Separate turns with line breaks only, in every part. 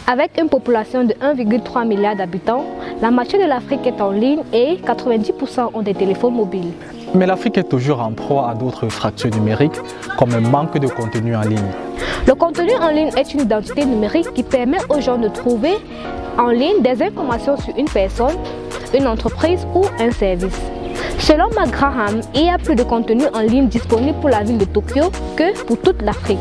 Avec une population de 1,3 milliard d'habitants, la moitié de l'Afrique est en ligne et 90% ont des téléphones mobiles.
Mais l'Afrique est toujours en proie à d'autres fractures numériques, comme un manque de contenu en ligne.
Le contenu en ligne est une identité numérique qui permet aux gens de trouver en ligne des informations sur une personne, une entreprise ou un service. Selon Mark Graham, il y a plus de contenu en ligne disponible pour la ville de Tokyo que pour toute l'Afrique.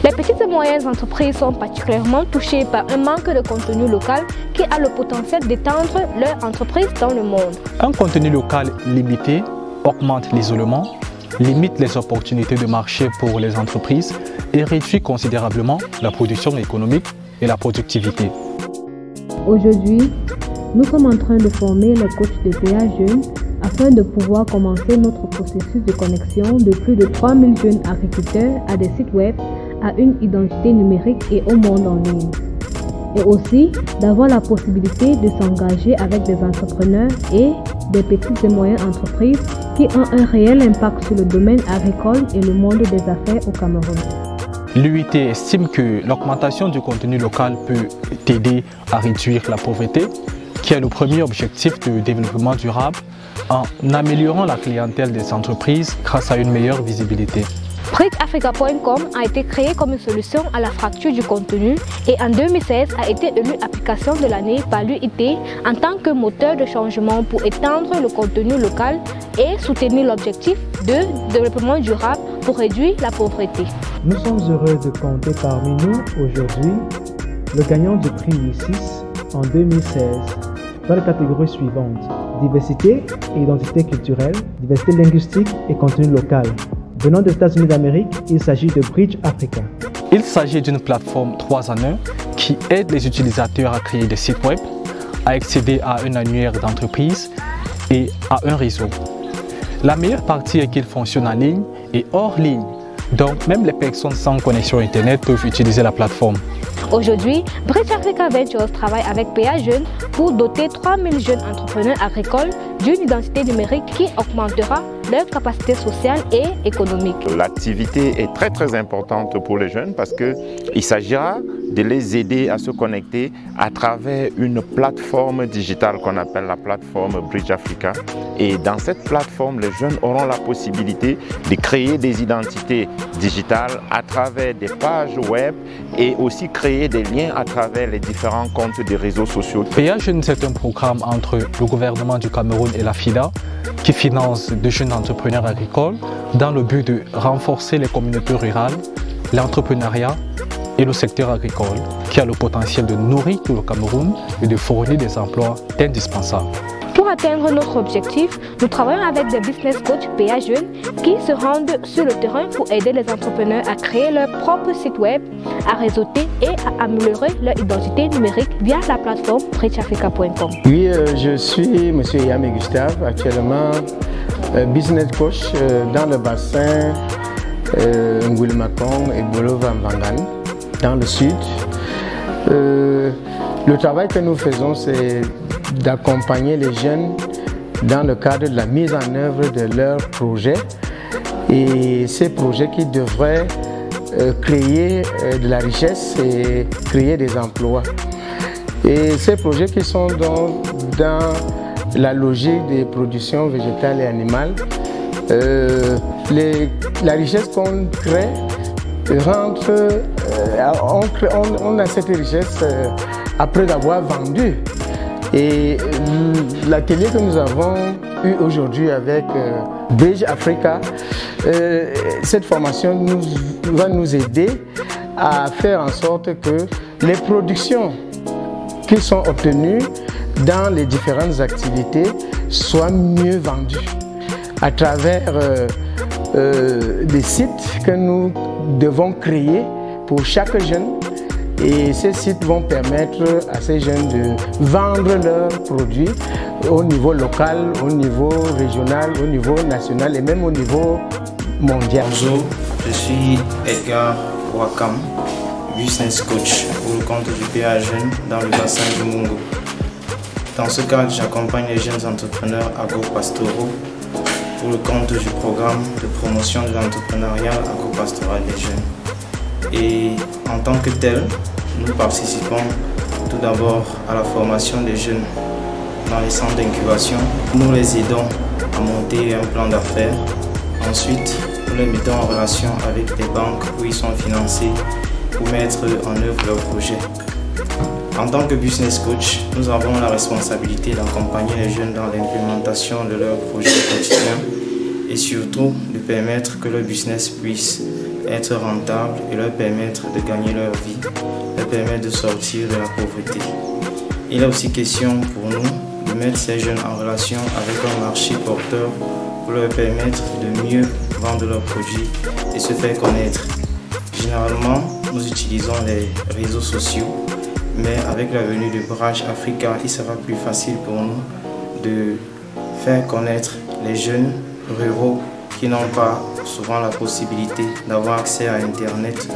Les petites et moyennes entreprises sont particulièrement touchées par un manque de contenu local qui a le potentiel d'étendre leur entreprise dans le monde.
Un contenu local limité augmente l'isolement, limite les opportunités de marché pour les entreprises et réduit considérablement la production économique et la productivité.
Aujourd'hui, nous sommes en train de former les coachs de PA Jeunes afin de pouvoir commencer notre processus de connexion de plus de 3000 jeunes agriculteurs à des sites web, à une identité numérique et au monde en ligne. Et aussi d'avoir la possibilité de s'engager avec des entrepreneurs et des petites et moyennes entreprises qui ont un réel impact sur le domaine agricole et le monde des affaires au Cameroun.
L'UIT estime que l'augmentation du contenu local peut t'aider à réduire la pauvreté, qui est le premier objectif de développement durable, en améliorant la clientèle des entreprises grâce à une meilleure visibilité.
BridgeAfrica.com a été créé comme une solution à la fracture du contenu et en 2016 a été élu application de l'année par l'UIT en tant que moteur de changement pour étendre le contenu local et soutenir l'objectif de développement durable pour réduire la pauvreté.
Nous sommes heureux de compter parmi nous aujourd'hui le gagnant du prix UICIS en 2016 dans les catégories suivantes: diversité et identité culturelle, diversité linguistique et contenu local. Venant des États-Unis d'Amérique, il s'agit de Bridge Africa.
Il s'agit d'une plateforme 3 en 1 qui aide les utilisateurs à créer des sites web, à accéder à un annuaire d'entreprise et à un réseau. La meilleure partie est qu'il fonctionne en ligne et hors ligne, donc même les personnes sans connexion Internet peuvent utiliser la plateforme.
Aujourd'hui, Bridge Africa Ventures travaille avec PA Jeunes pour doter 3000 jeunes entrepreneurs agricoles d'une identité numérique qui augmentera leur capacité sociale et économique.
L'activité est très importante pour les jeunes parce qu'il s'agira de les aider à se connecter à travers une plateforme digitale qu'on appelle la plateforme Bridge Africa. Et dans cette plateforme, les jeunes auront la possibilité de créer des identités digitales à travers des pages web et aussi créer des liens à travers les différents comptes des réseaux sociaux.
PA Jeunes, c'est un programme entre le gouvernement du Cameroun et la FIDA qui finance de jeunes entrepreneurs agricoles dans le but de renforcer les communautés rurales, l'entrepreneuriat et le secteur agricole qui a le potentiel de nourrir tout le Cameroun et de fournir des emplois indispensables.
Pour atteindre notre objectif, nous travaillons avec des business coachs PA Jeunes qui se rendent sur le terrain pour aider les entrepreneurs à créer leur propre site web, à réseauter et à améliorer leur identité numérique via la plateforme BridgeAfrica.com.
Oui, je suis M. Yamé Gustave, actuellement business coach dans le bassin Ngoulimakong et Bolo-Vamvangan, dans le sud. Le travail que nous faisons, c'est d'accompagner les jeunes dans le cadre de la mise en œuvre de leurs projets, et ces projets qui devraient créer de la richesse et créer des emplois. Et ces projets qui sont dans la logique des productions végétales et animales, la richesse qu'on crée rentre, on a cette richesse après avoir vendu. Et l'atelier que nous avons eu aujourd'hui avec Bridge Africa, cette formation va nous aider à faire en sorte que les productions qui sont obtenues dans les différentes activités soient mieux vendues à travers des sites que nous devons créer pour chaque jeune. Et ces sites vont permettre à ces jeunes de vendre leurs produits au niveau local, au niveau régional, au niveau national et même au niveau mondial.
Bonjour, je suis Edgar Wakam, business coach pour le compte du PA Jeunes dans le bassin de Mungo. Dans ce cadre, j'accompagne les jeunes entrepreneurs agro-pastoraux pour le compte du programme de promotion de l'entrepreneuriat agro-pastoral des jeunes. Et en tant que tel, nous participons tout d'abord à la formation des jeunes dans les centres d'incubation. Nous les aidons à monter un plan d'affaires. Ensuite, nous les mettons en relation avec des banques où ils sont financés pour mettre en œuvre leurs projets. En tant que business coach, nous avons la responsabilité d'accompagner les jeunes dans l'implémentation de leurs projets quotidiens et surtout de permettre que leur business puisse être rentable et leur permettre de gagner leur vie, leur permettre de sortir de la pauvreté. Il est aussi question pour nous de mettre ces jeunes en relation avec un marché porteur pour leur permettre de mieux vendre leurs produits et se faire connaître. Généralement, nous utilisons les réseaux sociaux, mais avec la venue de Brage Africa, il sera plus facile pour nous de faire connaître les jeunes ruraux qui n'ont pas souvent la possibilité d'avoir accès à Internet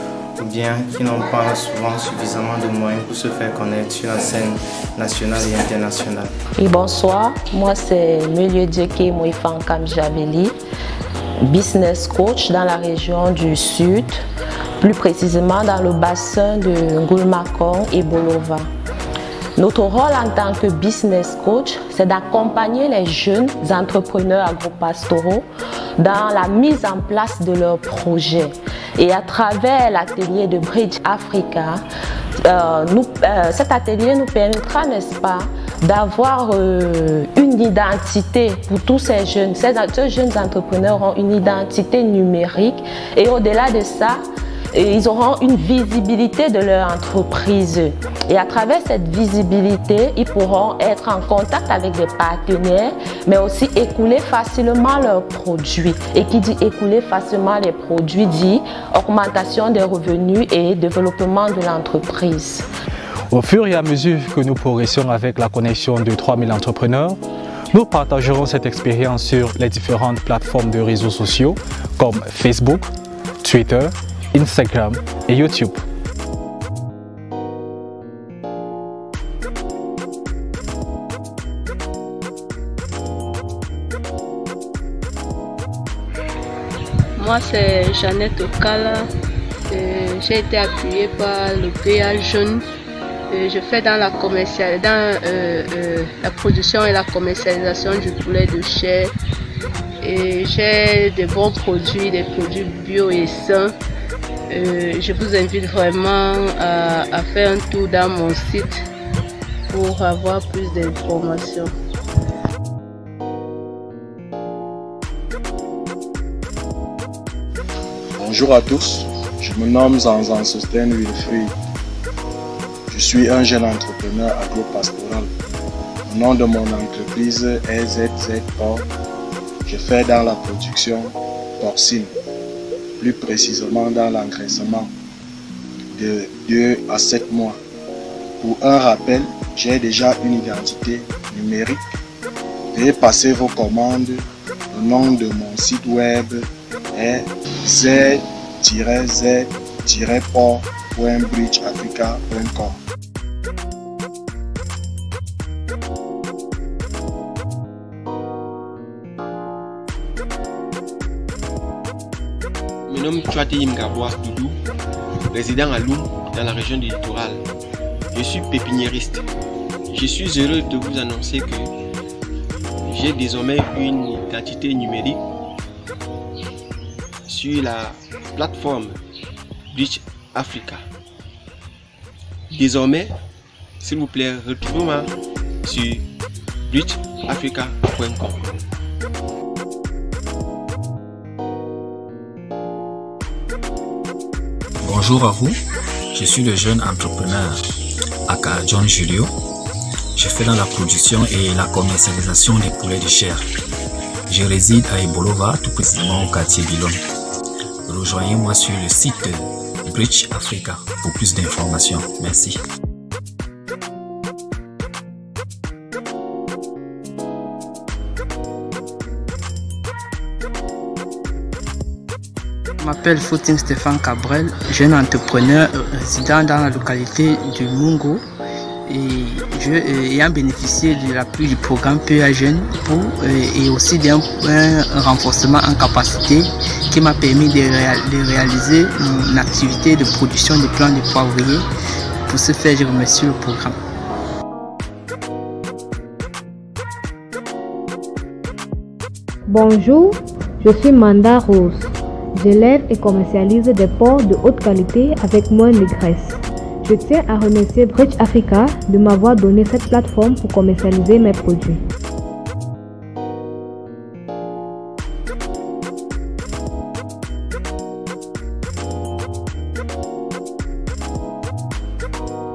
ou bien qui n'ont pas souvent suffisamment de moyens pour se faire connaître sur la scène nationale et internationale.
Et bonsoir, moi c'est Melieu Djeke Moïfankam Javeli, business coach dans la région du Sud, plus précisément dans le bassin de Ngulmakong et Bolova. Notre rôle en tant que business coach, c'est d'accompagner les jeunes entrepreneurs agro-pastoraux dans la mise en place de leurs projets. Et à travers l'atelier de Bridge Africa, cet atelier nous permettra, n'est-ce pas, d'avoir une identité pour tous ces jeunes. Ces jeunes entrepreneurs ont une identité numérique et au-delà de ça, ils auront une visibilité de leur entreprise. Et à travers cette visibilité, ils pourront être en contact avec des partenaires, mais aussi écouler facilement leurs produits. Et qui dit écouler facilement les produits dit augmentation des revenus et développement de l'entreprise.
Au fur et à mesure que nous progressons avec la connexion de 3000 entrepreneurs, nous partagerons cette expérience sur les différentes plateformes de réseaux sociaux comme Facebook, Twitter, Instagram et YouTube.
Moi c'est Jeannette Okala, j'ai été appuyée par le PA Jeune. Je fais dans la production et la commercialisation du poulet de chair. Et j'ai de bons produits, des produits bio et sains. Je vous invite vraiment à faire un tour dans mon site pour avoir plus d'informations.
Bonjour à tous, je me nomme Zanzan Sosten Wilfried. Je suis un jeune entrepreneur agro-pastoral. Le nom de mon entreprise est ZZ Porc. Je fais dans la production porcine, plus précisément dans l'engraissement de 2 à 7 mois. Pour un rappel, j'ai déjà une identité numérique. Veuillez passer vos commandes. Le nom de mon site web est z-z-port.bridgeafrica.com.
Je me nomme Chouati Imgabois Doudou, résident à Loum, dans la région du littoral. Je suis pépiniériste. Je suis heureux de vous annoncer que j'ai désormais une identité numérique sur la plateforme Bridge Africa. Désormais, s'il vous plaît, retrouvez-moi sur bridgeafrica.com.
Bonjour à vous, je suis le jeune entrepreneur aka John Julio. Je fais dans la production et la commercialisation des poulets de chair. Je réside à Bolova, tout précisément au quartier Bilon. Rejoignez-moi sur le site Bridge Africa pour plus d'informations. Merci.
Je m'appelle Fouting Stéphane Cabrel, jeune entrepreneur résident dans la localité du Mungo
ayant bénéficié de l'appui du programme PEA Jeunes et aussi d'un renforcement en capacité qui m'a permis de réaliser une activité de production de plants de poivriers. Pour ce faire, je remercie le programme.
Bonjour, je suis Manda Rose. J'élève et commercialise des porcs de haute qualité avec moins de graisse. Je tiens à remercier Bridge Africa de m'avoir donné cette plateforme pour commercialiser mes produits.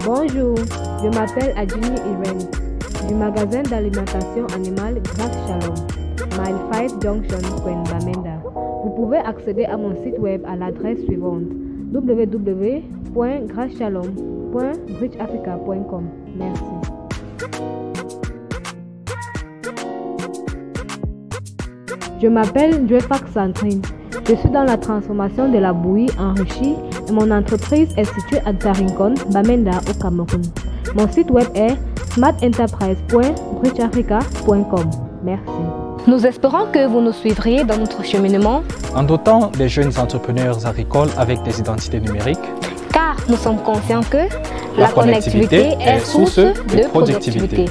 Bonjour, je m'appelle Adjini Irene, du magasin d'alimentation animale Grass Shalom, Mile 5 Junction, Bamenda. Vous pouvez accéder à mon site web à l'adresse suivante www.grassshalom.bridgeafrica.com. Merci. Je m'appelle Dwefak Sandrine. Je suis dans la transformation de la bouillie enrichie et mon entreprise est située à Tarinkon, Bamenda, au Cameroun. Mon site web est smartenterprise.bridgeafrica.com. Merci. Nous espérons que vous nous suivriez dans notre cheminement
en dotant les jeunes entrepreneurs agricoles avec des identités numériques.
Car nous sommes conscients que la connectivité est source de productivité.